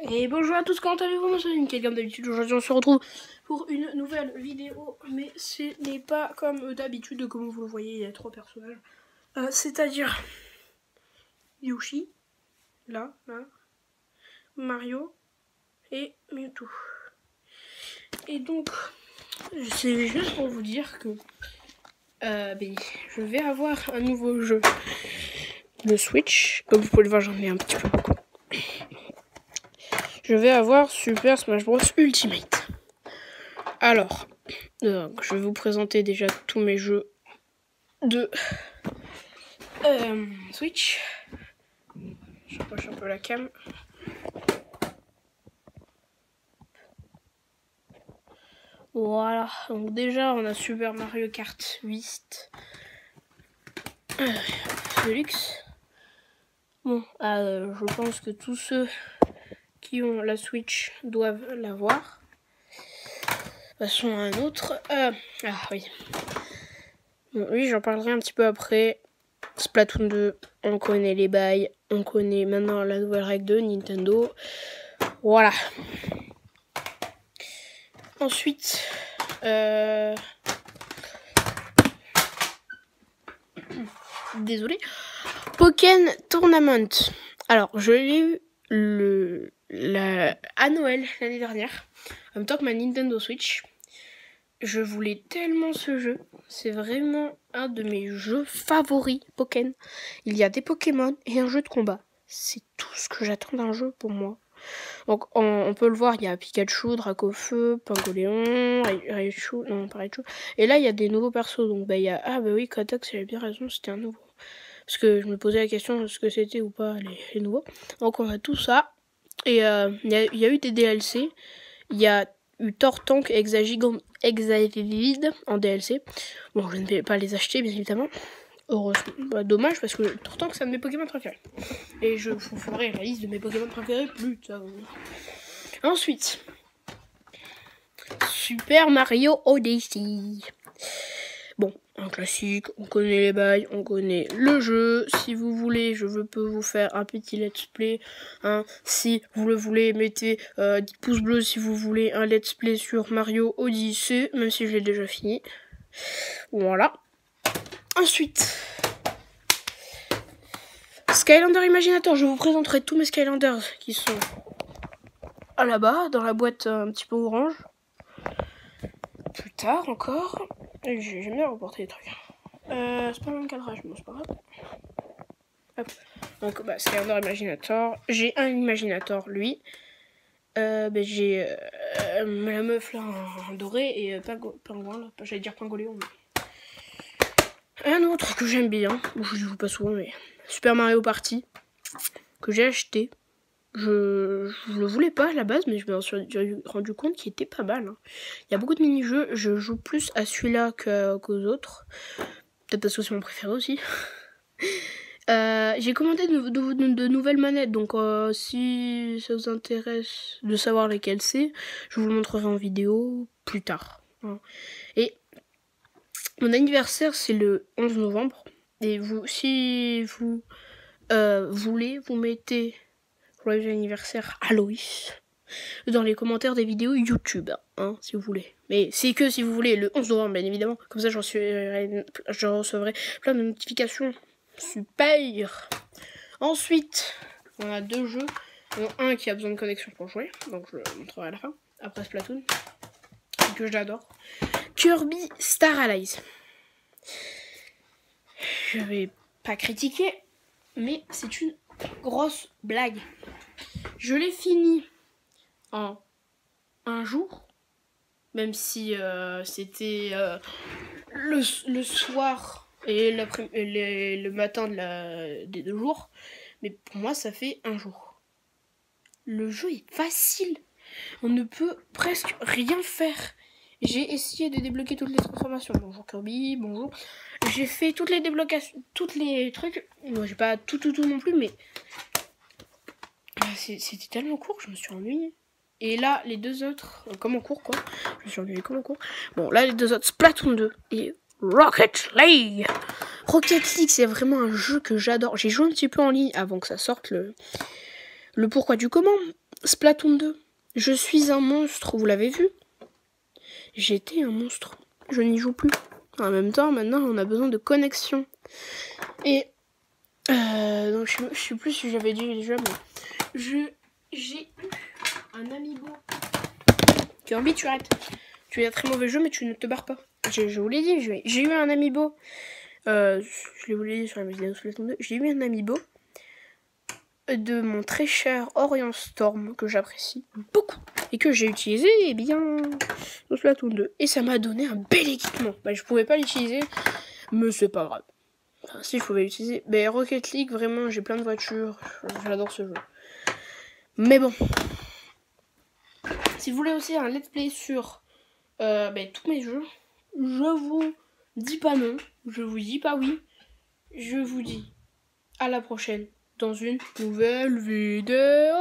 Et bonjour à tous, comment allez-vous? Moi c'est Nickel, comme d'habitude. Aujourd'hui on se retrouve pour une nouvelle vidéo, mais ce n'est pas comme d'habitude, comme vous le voyez, il y a 3 personnages. C'est-à-dire Yoshi, là, Mario et Mewtwo. Et donc, c'est juste pour vous dire que je vais avoir un nouveau jeu de Switch. Comme vous pouvez le voir, j'en ai un petit peu beaucoup. Je vais avoir Super Smash Bros Ultimate. Alors, je vais vous présenter déjà tous mes jeux de Switch. J'approche un peu la cam. Voilà, donc déjà on a Super Mario Kart 8 Deluxe. Bon, je pense que tous ceux qui ont la Switch doivent l'avoir. Passons à un autre. Oui. Bon, oui, j'en parlerai un petit peu après. Splatoon 2, on connaît les bails, on connaît maintenant la nouvelle règle de Nintendo. Voilà. Ensuite, désolé. Pokémon Tournament. Alors, je l'ai eu à Noël l'année dernière, en même temps que ma Nintendo Switch. Je voulais tellement ce jeu. C'est vraiment un de mes jeux favoris, Pokémon. Il y a des Pokémon et un jeu de combat. C'est tout ce que j'attends d'un jeu pour moi. Donc on peut le voir, il y a Pikachu, Dracofeu, Pingoléon, Raichu, non pas Raichu. Et là il y a des nouveaux persos. Donc il y a oui, Kotox, j'avais bien raison, c'était un nouveau. Parce que je me posais la question de ce que c'était ou pas les nouveaux. Donc on a tout ça. Et il y a eu des DLC. Il y a eu Tortank et Exagilide en DLC. Bon, je ne vais pas les acheter, bien évidemment. Heureusement, dommage, parce que Tortank, c'est un de mes Pokémon préférés. Et je vous ferai la liste de mes Pokémon préférés plus tard. Ensuite, Super Mario Odyssey. Bon, un classique, on connaît les bails, on connaît le jeu. Si vous voulez, je peux vous faire un petit let's play. Si vous le voulez, mettez 10 pouces bleus si vous voulez un let's play sur Mario Odyssey, même si je l'ai déjà fini. Voilà. Ensuite, Skylander Imaginator. Je vous présenterai tous mes Skylanders qui sont là-bas, dans la boîte un petit peu orange. Plus tard encore. J'aime bien reporter les trucs. C'est pas le même cadrage, mais c'est pas grave. Hop. Donc, Skylander Imaginator. J'ai un Imaginator, lui. J'ai la meuf là en doré et pingouin là. J'allais dire Pingoléon. Mais... Un autre que j'aime bien, je joue pas souvent, mais Super Mario Party, que j'ai acheté. Je le voulais pas à la base, mais je me suis rendu compte qu'il était pas mal. Il y a beaucoup de mini-jeux, je joue plus à celui-là qu'aux autres. Peut-être parce que c'est mon préféré aussi. J'ai commandé de nouvelles manettes, donc si ça vous intéresse de savoir lesquelles c'est, je vous le montrerai en vidéo plus tard. Et mon anniversaire, c'est le 11 novembre. Et si vous voulez, vous mettez joyeux anniversaire à Loïs dans les commentaires des vidéos YouTube, si vous voulez. Mais c'est que si vous voulez, le 11 novembre, bien évidemment. Comme ça, je recevrai plein de notifications. Super. Ensuite, on a 2 jeux. Un qui a besoin de connexion pour jouer, donc je le montrerai à la fin. Après Splatoon, que j'adore. Kirby Star Allies. Je vais pas critiquer, mais c'est une grosse blague. Je l'ai fini en un jour, même si c'était le soir et le matin des 2 jours, mais pour moi ça fait un jour. Le jeu est facile, on ne peut presque rien faire. J'ai essayé de débloquer toutes les transformations. Bonjour Kirby, bonjour. J'ai fait toutes les déblocations, tous les trucs. Moi j'ai pas tout non plus, mais c'était tellement court que je me suis ennuyée. Et là, les 2 autres, comme en cours quoi. Je me suis ennuyée comme en cours. Bon, là, les 2 autres, Splatoon 2 et Rocket League. Rocket League, c'est vraiment un jeu que j'adore. J'ai joué un petit peu en ligne avant que ça sorte le pourquoi du comment. Splatoon 2. Je suis un monstre, vous l'avez vu? J'étais un monstre. Je n'y joue plus. En même temps, maintenant, on a besoin de connexion. Et donc je sais plus si j'avais dit déjà, mais j'ai eu un amiibo. Kirby, tu arrêtes. Tu es un très mauvais jeu, mais tu ne te barres pas. Je vous l'ai dit, j'ai eu un amiibo. Je vous l'ai dit sur la vidéo Splatoon 2. J'ai eu un amiibo de mon très cher Orion Storm, que j'apprécie beaucoup, et que j'ai utilisé bien dans Splatoon 2. Et ça m'a donné un bel équipement. Je pouvais pas l'utiliser, mais c'est pas grave. Enfin, si, je pouvais l'utiliser. Mais Rocket League, vraiment, j'ai plein de voitures. J'adore ce jeu. Mais bon. Si vous voulez aussi un let's play sur tous mes jeux, je vous dis pas non, je vous dis pas oui, je vous dis à la prochaine dans une nouvelle vidéo.